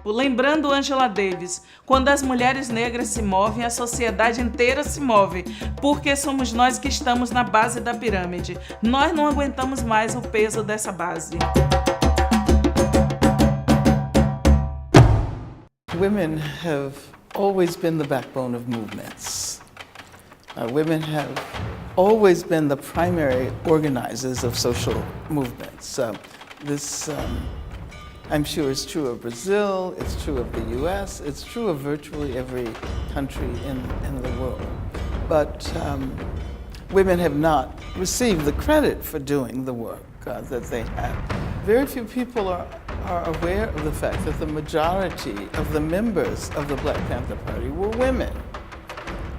Lembrando Angela Davis, quando as mulheres negras se movem, a sociedade inteira se move, porque somos nós que estamos na base da pirâmide. Nós não aguentamos mais o peso dessa base. Women have always been the backbone of movements. Women have always been the primary organizers of social movements. I'm sure it's true of Brazil, it's true of the US, it's true of virtually every country in the world. But women have not received the credit for doing the work that they have. Very few people are aware of the fact that the majority of the members of the Black Panther Party were women.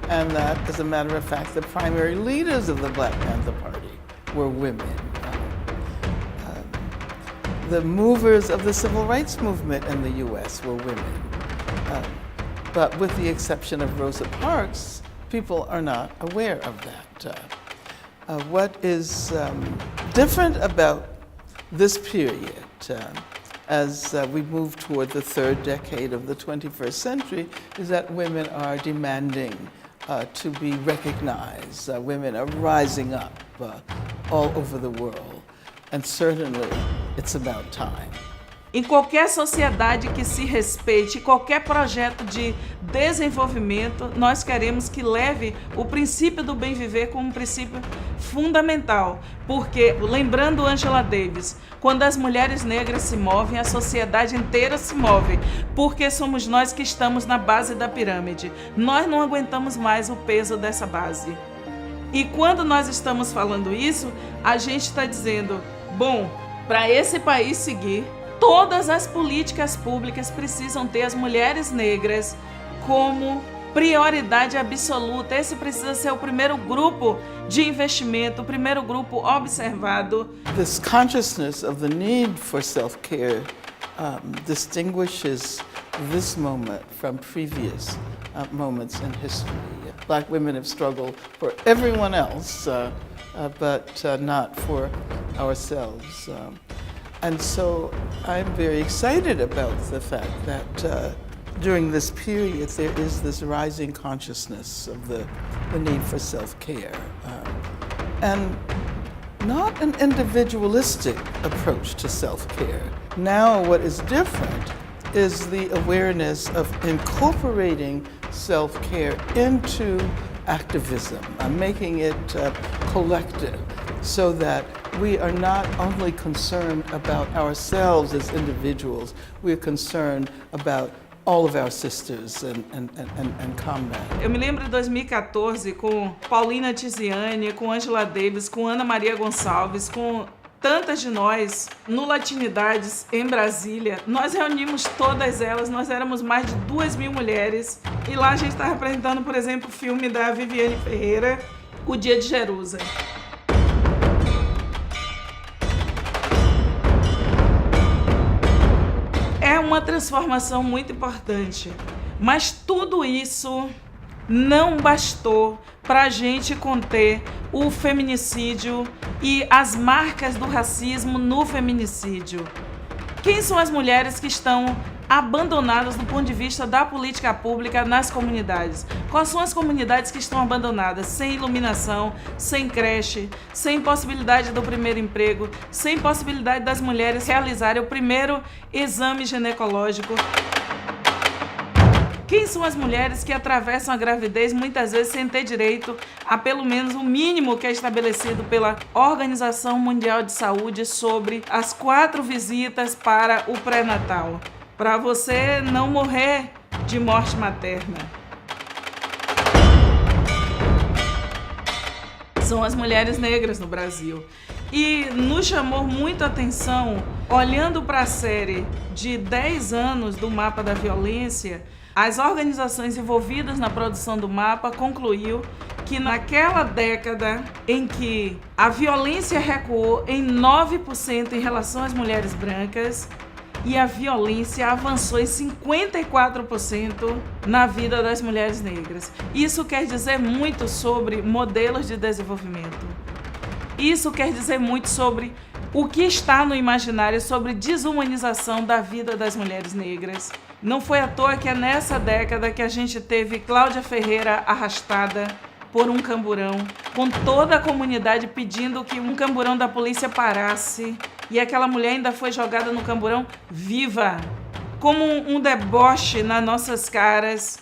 And that, as a matter of fact, the primary leaders of the Black Panther Party were women. The movers of the civil rights movement in the US were women. But with the exception of Rosa Parks, people are not aware of that. What is different about this period, as we move toward the third decade of the 21st century, is that women are demanding to be recognized. Women are rising up all over the world, and certainly it's about time. Em qualquer sociedade que se respeite, qualquer projeto de desenvolvimento, nós queremos que leve o princípio do bem viver como um princípio fundamental. Porque, lembrando Angela Davis, quando as mulheres negras se movem, a sociedade inteira se move, porque somos nós que estamos na base da pirâmide. Nós não aguentamos mais o peso dessa base. E quando nós estamos falando isso, a gente está dizendo, bom, para esse país seguir, todas as políticas públicas precisam ter as mulheres negras como prioridade absoluta. Esse precisa ser o primeiro grupo de investimento, o primeiro grupo observado. This consciousness of the need for self-care distinguishes this moment from previous moments in history. Black women have struggled for everyone else, but not for ourselves. And so I'm very excited about the fact that during this period there is this rising consciousness of the need for self-care. And not an individualistic approach to self-care. Now what is different is the awareness of incorporating self-care into activism, making it collective, so that we are not only concerned about ourselves as individuals, we are concerned about all of our sisters and comrades. Eu me lembro de 2014 com Paulina Tiziane, com Angela Davis, com Ana Maria Gonçalves, com tantas de nós no Latinidades em Brasília. Nós reunimos todas elas, nós éramos mais de 2.000 mulheres e lá a gente está apresentando, por exemplo, o filme da Viviane Ferreira, O Dia de Jerusalém. É uma transformação muito importante, mas tudo isso não bastou para a gente conter o feminicídio e as marcas do racismo no feminicídio. Quem são as mulheres que estão abandonadas do ponto de vista da política pública nas comunidades? Quais são as comunidades que estão abandonadas, sem iluminação, sem creche, sem possibilidade do primeiro emprego, sem possibilidade das mulheres realizarem o primeiro exame ginecológico? Quem são as mulheres que atravessam a gravidez muitas vezes sem ter direito a pelo menos o mínimo que é estabelecido pela Organização Mundial de Saúde sobre as 4 visitas para o pré-natal, para você não morrer de morte materna? São as mulheres negras no Brasil. E nos chamou muito a atenção, olhando para a série de 10 anos do Mapa da Violência, as organizações envolvidas na produção do mapa concluiu que naquela década em que a violência recuou em 9% em relação às mulheres brancas e a violência avançou em 54% na vida das mulheres negras. Isso quer dizer muito sobre modelos de desenvolvimento. Isso quer dizer muito sobre O que está no imaginário sobre desumanização da vida das mulheres negras? Não foi à toa que é nessa década que a gente teve Cláudia Ferreira arrastada por um camburão, com toda a comunidade pedindo que um camburão da polícia parasse, e aquela mulher ainda foi jogada no camburão viva, como um deboche nas nossas caras,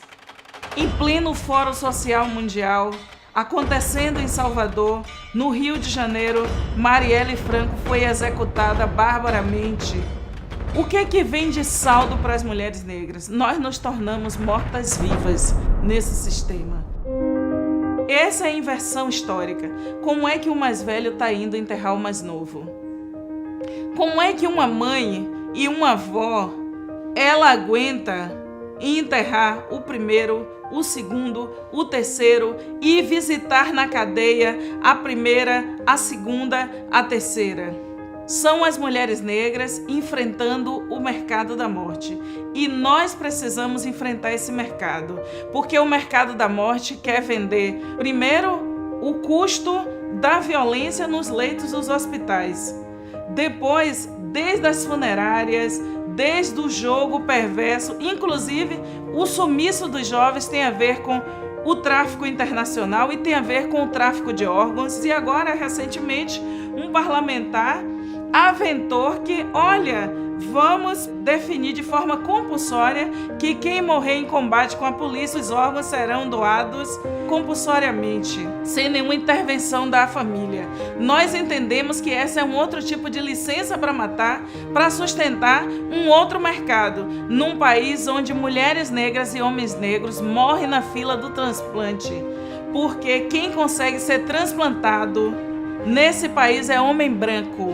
em pleno Fórum Social Mundial, acontecendo em Salvador, no Rio de Janeiro. Marielle Franco foi executada barbaramente. O que é que vem de saldo para as mulheres negras? Nós nos tornamos mortas-vivas nesse sistema. Essa é a inversão histórica. Como é que o mais velho está indo enterrar o mais novo? Como é que uma mãe e uma avó, ela aguenta enterrar o primeiro, o segundo, o terceiro e visitar na cadeia a primeira, a segunda, a terceira? São as mulheres negras enfrentando o mercado da morte. E nós precisamos enfrentar esse mercado, porque o mercado da morte quer vender, primeiro, o custo da violência nos leitos dos hospitais. Depois, desde as funerárias, desde o jogo perverso, inclusive o sumiço dos jovens tem a ver com o tráfico internacional e tem a ver com o tráfico de órgãos. E agora, recentemente, um parlamentar aventou que, olha, vamos definir de forma compulsória que quem morrer em combate com a polícia, os órgãos serão doados compulsoriamente, sem nenhuma intervenção da família. Nós entendemos que essa é um outro tipo de licença para matar, para sustentar um outro mercado, num país onde mulheres negras e homens negros morrem na fila do transplante, porque quem consegue ser transplantado nesse país é homem branco.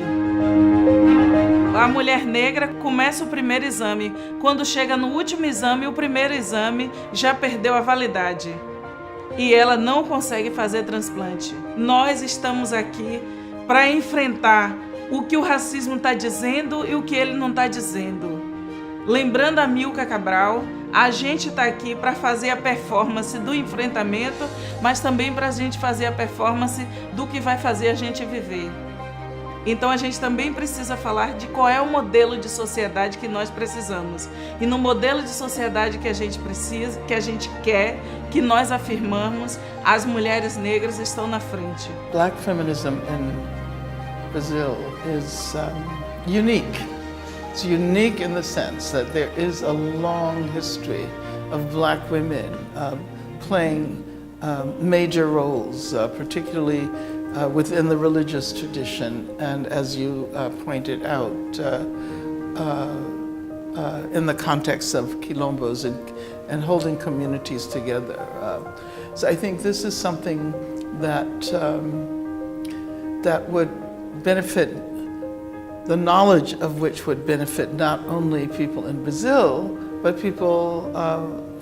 A mulher negra começa o primeiro exame. Quando chega no último exame, o primeiro exame já perdeu a validade e ela não consegue fazer transplante. Nós estamos aqui para enfrentar o que o racismo está dizendo e o que ele não está dizendo. Lembrando a Milka Cabral, a gente está aqui para fazer a performance do enfrentamento, mas também para a gente fazer a performance do que vai fazer a gente viver. Então a gente também precisa falar de qual é o modelo de sociedade que nós precisamos. E no modelo de sociedade que a gente precisa, que a gente quer, que nós afirmamos, as mulheres negras estão na frente. Black feminism in Brazil is unique. It's unique in the sense that there is a long history of black women playing major roles, particularly within the religious tradition, and as you pointed out, in the context of quilombos and holding communities together. So I think this is something that that would benefit, the knowledge of which would benefit not only people in Brazil, but people,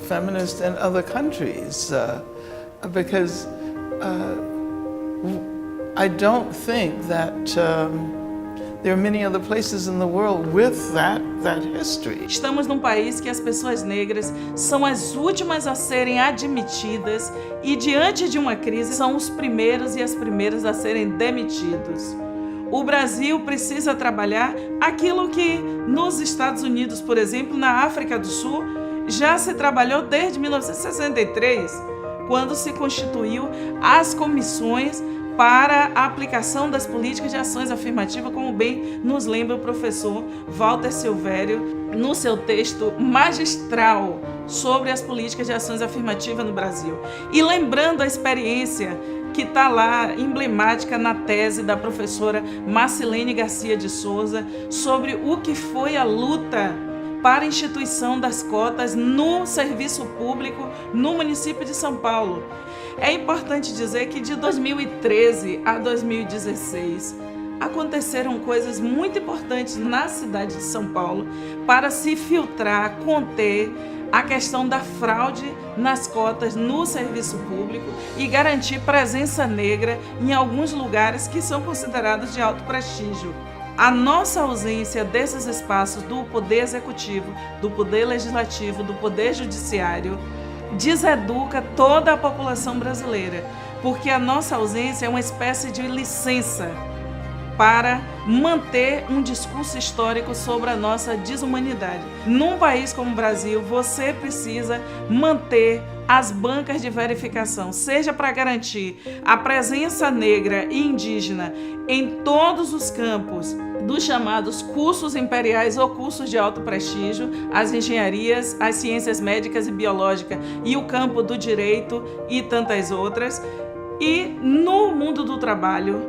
feminists in other countries, because I don't think that there are many other places in the world with that history. Estamos num país que as pessoas negras são as últimas a serem admitidas e, diante de uma crise, são os primeiros e as primeiras a serem demitidos. O Brasil precisa trabalhar aquilo que nos Estados Unidos, por exemplo, na África do Sul, já se trabalhou desde 1963, quando se constituiu as comissões para a aplicação das políticas de ações afirmativas, como bem nos lembra o professor Walter Silvério no seu texto magistral sobre as políticas de ações afirmativas no Brasil. E lembrando a experiência que está lá, emblemática na tese da professora Marcilene Garcia de Souza, sobre o que foi a luta para a instituição das cotas no serviço público no município de São Paulo. É importante dizer que de 2013 a 2016 aconteceram coisas muito importantes na cidade de São Paulo para se filtrar, conter a questão da fraude nas cotas no serviço público e garantir presença negra em alguns lugares que são considerados de alto prestígio. A nossa ausência desses espaços do poder executivo, do poder legislativo, do poder judiciário, deseduca toda a população brasileira, porque a nossa ausência é uma espécie de licença para manter um discurso histórico sobre a nossa desumanidade. Num país como o Brasil, você precisa manter as bancas de verificação, seja para garantir a presença negra e indígena em todos os campos dos chamados cursos imperiais ou cursos de alto prestígio, as engenharias, as ciências médicas e biológicas e o campo do direito e tantas outras. E no mundo do trabalho,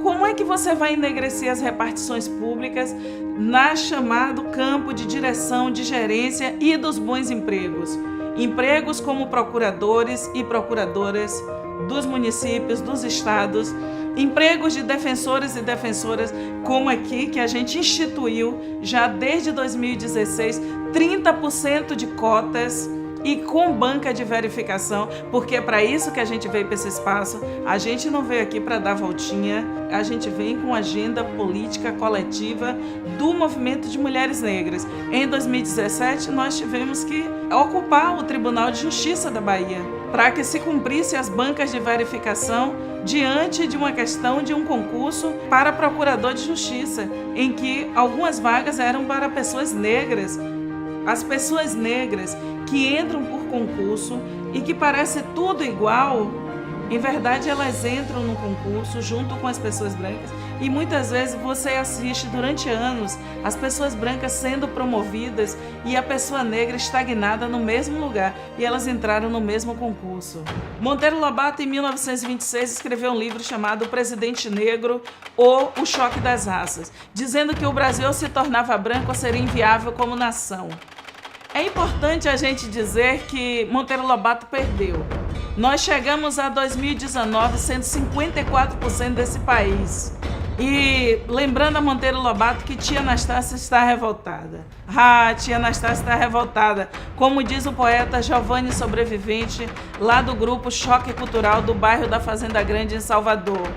como é que você vai enegrecer as repartições públicas na chamado campo de direção, de gerência e dos bons empregos? Empregos como procuradores e procuradoras dos municípios, dos estados, empregos de defensores e defensoras, como aqui que a gente instituiu já desde 2016, 30% de cotas e com banca de verificação, porque é para isso que a gente veio para esse espaço. A gente não veio aqui para dar voltinha, a gente vem com agenda política coletiva do movimento de mulheres negras. Em 2017, nós tivemos que ocupar o Tribunal de Justiça da Bahia para que se cumprisse as bancas de verificação diante de uma questão de um concurso para procurador de justiça, em que algumas vagas eram para pessoas negras. As pessoas negras que entram por concurso e que parece tudo igual, em verdade elas entram no concurso junto com as pessoas brancas e muitas vezes você assiste durante anos as pessoas brancas sendo promovidas e a pessoa negra estagnada no mesmo lugar e elas entraram no mesmo concurso. Monteiro Lobato, em 1926, escreveu um livro chamado O Presidente Negro ou O Choque das Raças, dizendo que o Brasil se tornava branco ou seria inviável como nação. É importante a gente dizer que Monteiro Lobato perdeu. Nós chegamos a 2019 sendo 54% desse país. E lembrando a Monteiro Lobato que tia Anastácia está revoltada. Tia Anastácia está revoltada. Como diz o poeta Giovanni Sobrevivente, lá do grupo Choque Cultural do bairro da Fazenda Grande, em Salvador.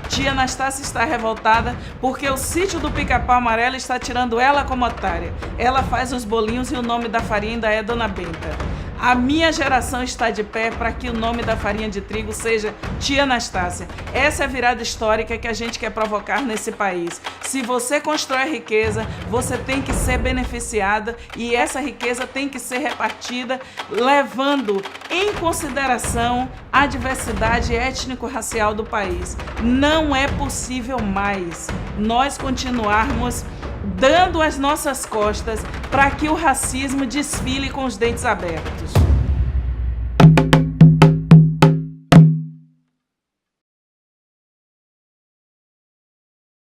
Tia Anastácia está revoltada porque o sítio do Pica-Pau Amarelo está tirando ela como otária. Ela faz os bolinhos e o nome da farinha ainda é Dona Benta. A minha geração está de pé para que o nome da farinha de trigo seja Tia Anastácia. Essa é a virada histórica que a gente quer provocar nesse país. Se você constrói riqueza, você tem que ser beneficiada e essa riqueza tem que ser repartida levando em consideração a diversidade étnico-racial do país. Não é possível mais nós continuarmos dando as nossas costas para que o racismo desfile com os dentes abertos.